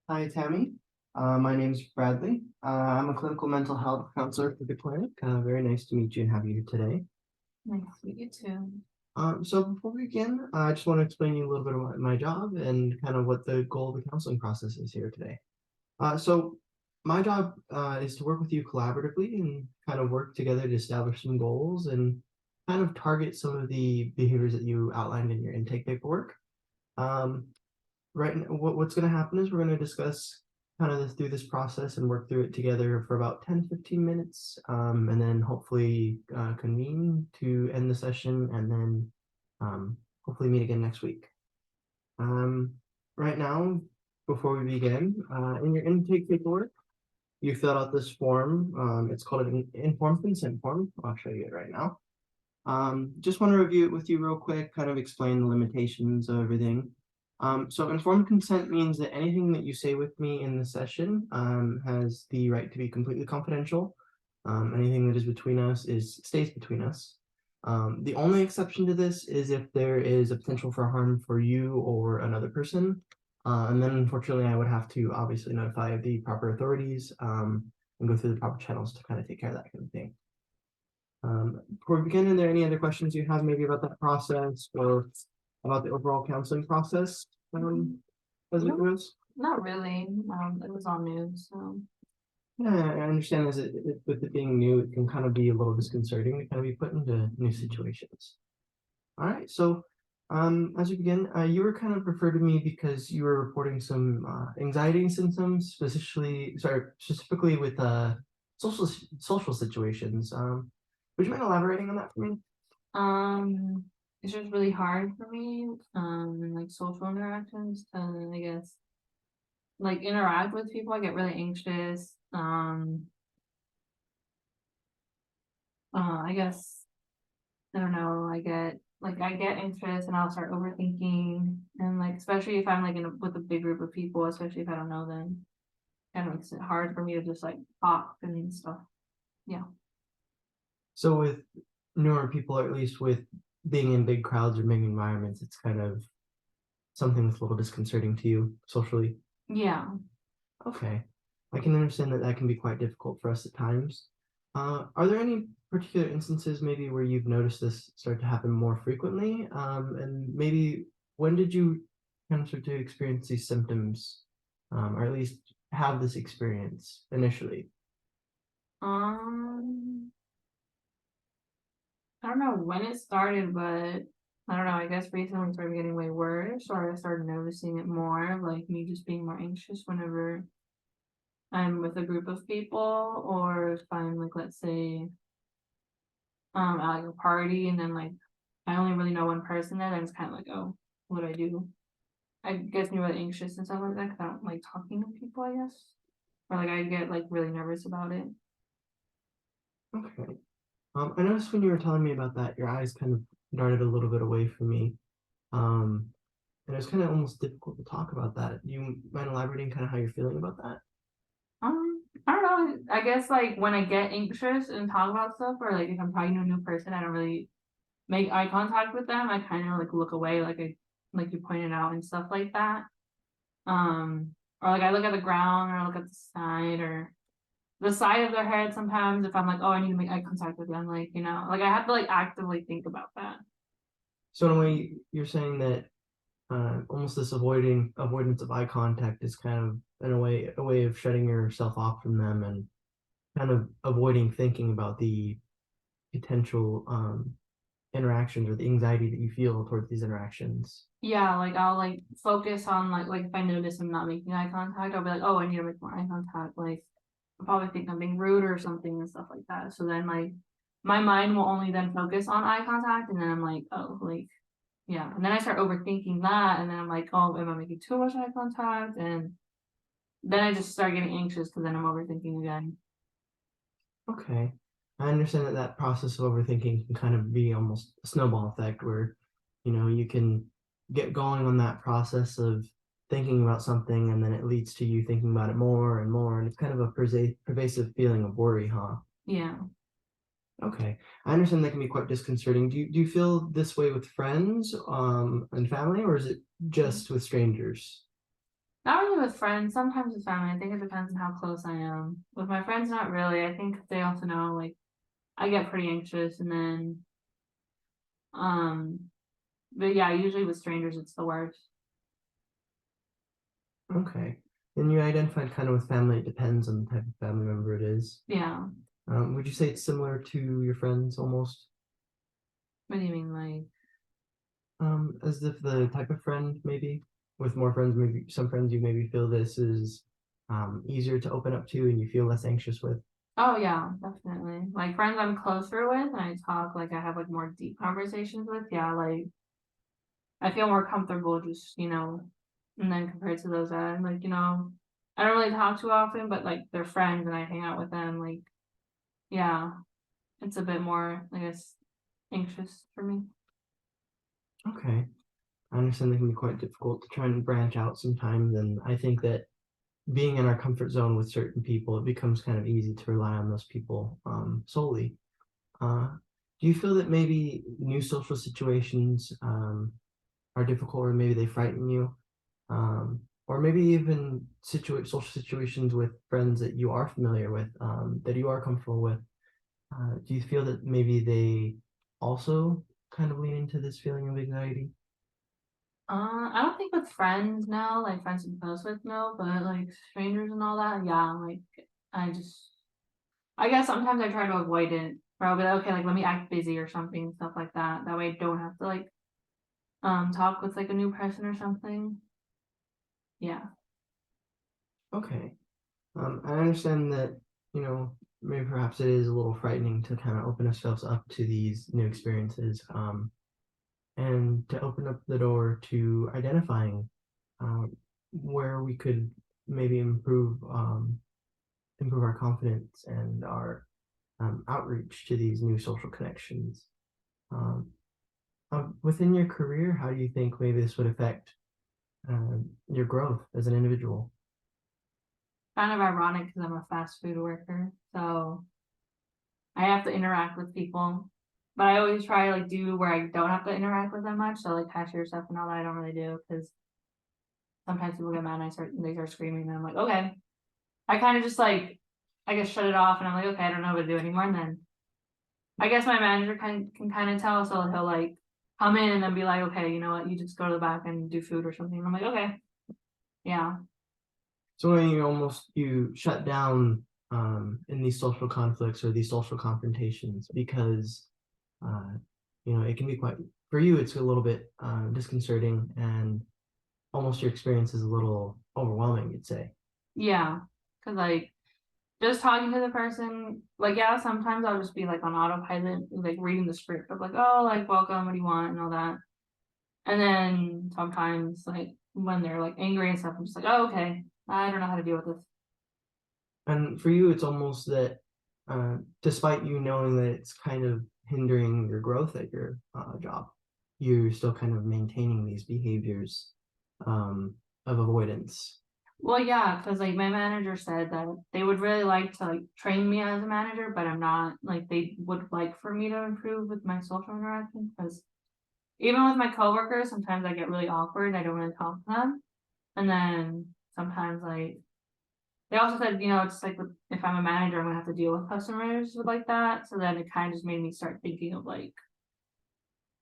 Hi, Tammy. My name's Bradley. I'm a clinical mental health counselor for the clinic. Very nice to meet you and have you here today. Nice to meet you too. So before we begin, I just want to explain you a little bit about my job and kind of what the goal of the counseling process is here today. So my job is to work with you collaboratively and kind of work together to establish some goals and kind of target some of the behaviors that you outlined in your intake paperwork. Um, right now, what's going to happen is we're going to discuss kind of through this process and work through it together for about 10-15 minutes, and then hopefully convene to end the session and then hopefully meet again next week. um, right now, before we begin, in your intake paperwork you filled out this form. It's called an informed consent form. I'll show you it right now. Just want to review it with you real quick, kind of explain the limitations of everything. So informed consent means that anything that you say with me in the session has the right to be completely confidential. Anything that is between us stays between us. The only exception to this is if there is a potential for harm for you or another person. And then unfortunately, I would have to obviously notify the proper authorities and go through the proper channels to kind of take care of that kind of thing. Before we begin, are there any other questions you have maybe about that process or about the overall counseling process as it No, goes? not really. It was all new, so Yeah, I understand with it being new, it can kind of be a little disconcerting to kind of be put into new situations. All right, so as we begin, you were kind of referred to me because you were reporting some anxiety symptoms, specifically with social situations. Would you mind elaborating on that for me? um, it's just really hard for me. In like social interactions to, I guess, like interact with people. I get really anxious. I guess I don't know. I get anxious and I'll start overthinking, and like especially if I'm like with a big group of people, especially if I don't know them, kind of makes it hard for me to just like talk and stuff. Yeah. So with newer people, or at least with being in big crowds or big environments, it's kind of something that's a little disconcerting to you socially. Yeah. Okay. I can understand that that can be quite difficult for us at times. Are there any particular instances maybe where you've noticed this start to happen more frequently? And maybe when did you kind of start to experience these symptoms, or at least have this experience initially? Um, I don't know when it started, but I don't know. I guess recently it started getting way worse, or I started noticing it more, like me just being more anxious whenever I'm with a group of people, or if I'm like, let's say, at like a party, and then like I only really know one person there, then it's kind of like, oh, what do I do? I guess me really anxious and stuff like that because I don't like talking to people. I guess, or like I get like really nervous about it. Okay. I noticed when you were telling me about that, your eyes kind of darted a little bit away from me. Um, and it was kind of almost difficult to talk about that. Do you mind elaborating kind of how you're feeling about that? I don't know. I guess like when I get anxious and talk about stuff, or like if I'm talking to a new person, I don't really make eye contact with them. I kind of like look away, like you pointed out and stuff like that. Or like I look at the ground, or I look at the side, or the side of their head. Sometimes if I'm like, oh, I need to make eye contact with them, like like I have to like actively think about that. So in a way, you're saying that almost this avoidance of eye contact is kind of in a way of shutting yourself off from them and kind of avoiding thinking about the potential interactions or the anxiety that you feel towards these interactions. Yeah, like I'll like focus on like if I notice I'm not making eye contact, I'll be like, oh, I need to make more eye contact. Like I'll probably think I'm being rude or something and stuff like that. So then my mind will only then focus on eye contact, and then I'm like, oh, like yeah. And then I start overthinking that, and then I'm like, oh, am I making too much eye contact? And then I just start getting anxious because then I'm overthinking again. Okay. I understand that that process of overthinking can kind of be almost a snowball effect where, you can get going on that process of thinking about something and then it leads to you thinking about it more and more. And it's kind of a pervasive feeling of worry, huh? Yeah. Okay. I understand that can be quite disconcerting. Do you feel this way with friends, and family, or is it just with strangers? Not really with friends, sometimes with family, I think it depends on how close I am. With my friends, not really, I think they also know, like, I get pretty anxious and then, um but yeah, usually with strangers, it's the worst. Okay. And you identified kind of with family, it depends on the type of family member it is. Yeah. Would you say it's similar to your friends almost? What do you mean, like As if the type of friend maybe with more friends, maybe some friends you maybe feel this is easier to open up to and you feel less anxious with. oh, yeah, definitely. Like, friends I'm closer with and I talk, like, I have, like, more deep conversations with, yeah, like, I feel more comfortable just, and then compared to those that I'm, like, I don't really talk too often, but, like, they're friends and I hang out with them, like, yeah, it's a bit more, I guess, anxious for me. Okay. I understand they can be quite difficult to try and branch out sometimes, and I think that being in our comfort zone with certain people, it becomes kind of easy to rely on those people solely. Uh, do you feel that maybe new social situations are difficult, or maybe they frighten you, or maybe even social situations with friends that you are familiar with, that you are comfortable with? Do you feel that maybe they also kind of lean into this feeling of anxiety? I don't think with friends, no, like, friends I'm close with, no, but, like, strangers and all that, yeah, like, I just I guess sometimes I try to avoid it, or I'll be like, "Okay, like, let me act busy," or something, stuff like that. That way I don't have to, like, talk with, like, a new person or something. Yeah. Okay. I understand that, maybe perhaps it is a little frightening to kind of open ourselves up to these new experiences, and to open up the door to identifying where we could maybe improve our confidence and our outreach to these new social connections. Um, Within your career, how do you think maybe this would affect your growth as an individual? Kind of ironic because 'cause I'm a fast food worker, so I have to interact with people, but I always try, like, do where I don't have to interact with them much, so, like, cashier stuff and all that I don't really do because sometimes people get mad and they start screaming and I'm like, "Okay." I kinda just, like, I guess shut it off and I'm like, "Okay, I don't know what to do anymore," and then I guess my manager can kinda tell, so he'll, like, come in and then be like, "Okay, you know what? You just go to the back and do food or something." And I'm like, "Okay." Yeah. So when you shut down in these social conflicts or these social confrontations because uh, it can be quite for you. It's a little bit disconcerting and almost your experience is a little overwhelming. You'd say. Yeah. Cause like, just talking to the person, like, yeah, sometimes I'll just be, like, on autopilot, like, reading the script of, like, "Oh, like, welcome, what do you want?" and all that. And then sometimes, like, when they're, like, angry and stuff, I'm just like, "Oh, okay. I don't know how to deal with this." And for you, it's almost that, despite you knowing that it's kind of hindering your growth at your job, you're still kind of maintaining these behaviors um, of avoidance. Well, yeah, cause like, my manager said that they would really like to, like, train me as a manager, but I'm not like, they would like for me to improve with my social interaction. Cause even with my coworkers, sometimes I get really awkward, I don't really talk to them, and then sometimes, like they also said, it's like with if I'm a manager, I'm gonna have to deal with customers like that, so then it kinda just made me start thinking of, like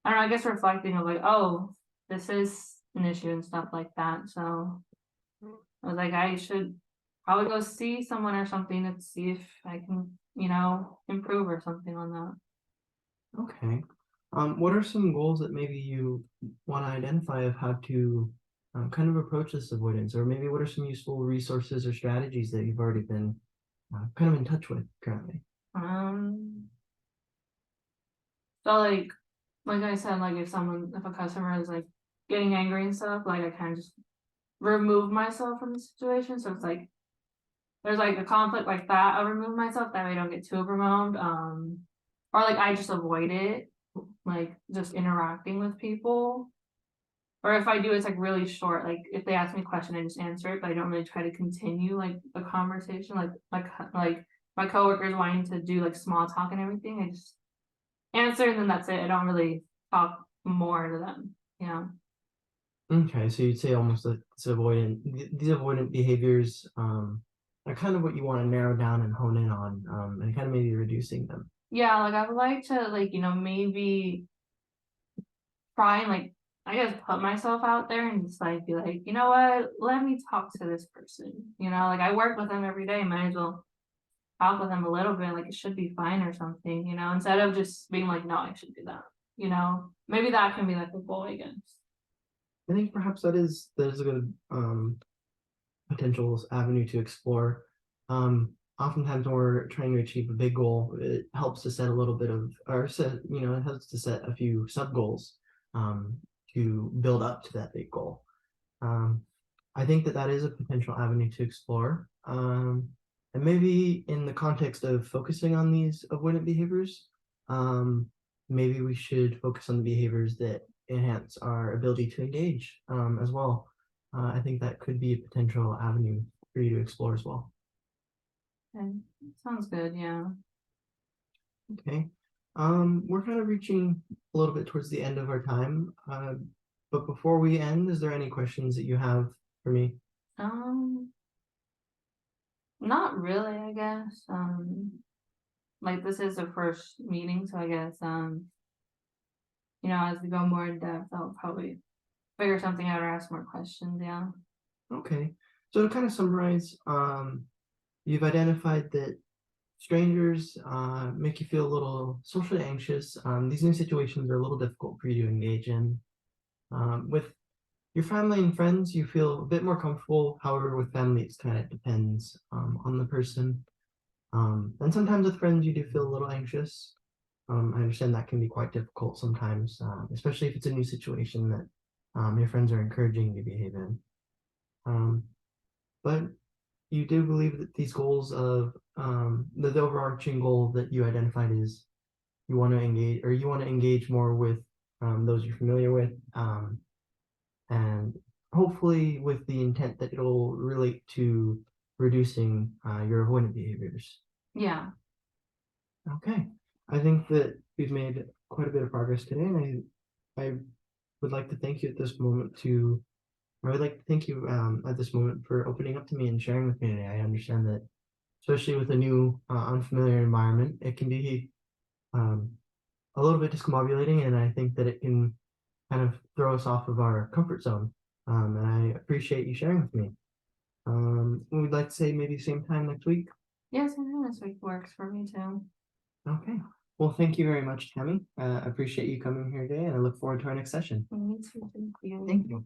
I don't know, I guess reflecting of, like, "Oh, this is an issue," and stuff like that, so I was like, I should probably go see someone or something to see if I can, improve or something on that. Okay. What are some goals that maybe you want to identify of how to kind of approach this avoidance, or maybe what are some useful resources or strategies that you've already been kind of in touch with currently? Um, so like I said, like if a customer is like getting angry and stuff, like I kind of just remove myself from the situation. So it's like there's like a conflict like that, I'll remove myself that way I don't get too overwhelmed. Or like I just avoid it, like just interacting with people. Or if I do, it's, like, really short, like, if they ask me a question, I just answer it, but I don't really try to continue, like, a conversation, like, my coworkers wanting to do, like, small talk and everything, I just answer and then that's it, I don't really talk more to them, yeah. Okay, so you'd say almost that these avoidant behaviors are kind of what you want to narrow down and hone in on, and kind of maybe reducing them. Yeah, like I would like to like, maybe try and like I guess put myself out there and just like be like, you know what, let me talk to this person. Like I work with them every day, might as well talk with them a little bit, like it should be fine or something, instead of just being like, no, I should do that. Maybe that can be like a goal, I guess. I think perhaps that is a good potential avenue to explore. Oftentimes when we're trying to achieve a big goal, it helps to set a little bit of, or set, it helps to set a few sub goals um, to build up to that big goal. Um, I think that is a potential avenue to explore. And maybe in the context of focusing on these avoidant behaviors, um, maybe we should focus on the behaviors that enhance our ability to engage as well. I think that could be a potential avenue for you to explore as well. And sounds good, yeah. Okay. We're kind of reaching a little bit towards the end of our time. But before we end, is there any questions that you have for me? Um, Not really, I guess. Like this is the first meeting, so I guess as we go more in depth, I'll probably figure something out or ask more questions, yeah. Okay. So to kind of summarize, you've identified that strangers make you feel a little socially anxious. These new situations are a little difficult for you to engage in. With your family and friends, you feel a bit more comfortable. However, with family, it kind of depends on the person. And sometimes with friends, you do feel a little anxious. I understand that can be quite difficult sometimes, especially if it's a new situation that your friends are encouraging you to behave in. Um, but you do believe that these goals of the overarching goal that you identified is you want to engage more with those you're familiar with, and hopefully with the intent that it'll relate to reducing your avoidant behaviors. Yeah. Okay, I think that we've made quite a bit of progress today, and I would like to thank you at this moment to I would like to thank you at this moment for opening up to me and sharing with me today. I understand that, especially with a new, unfamiliar environment, it can be um, a little bit discombobulating, and I think that it can kind of throw us off of our comfort zone. And I appreciate you sharing with me. We'd like to say maybe same time next week. Yes, I know this week works for me too. Okay. Well, thank you very much, Tammy. I appreciate you coming here today, and I look forward to our next session. Me too, thank you. Thank you.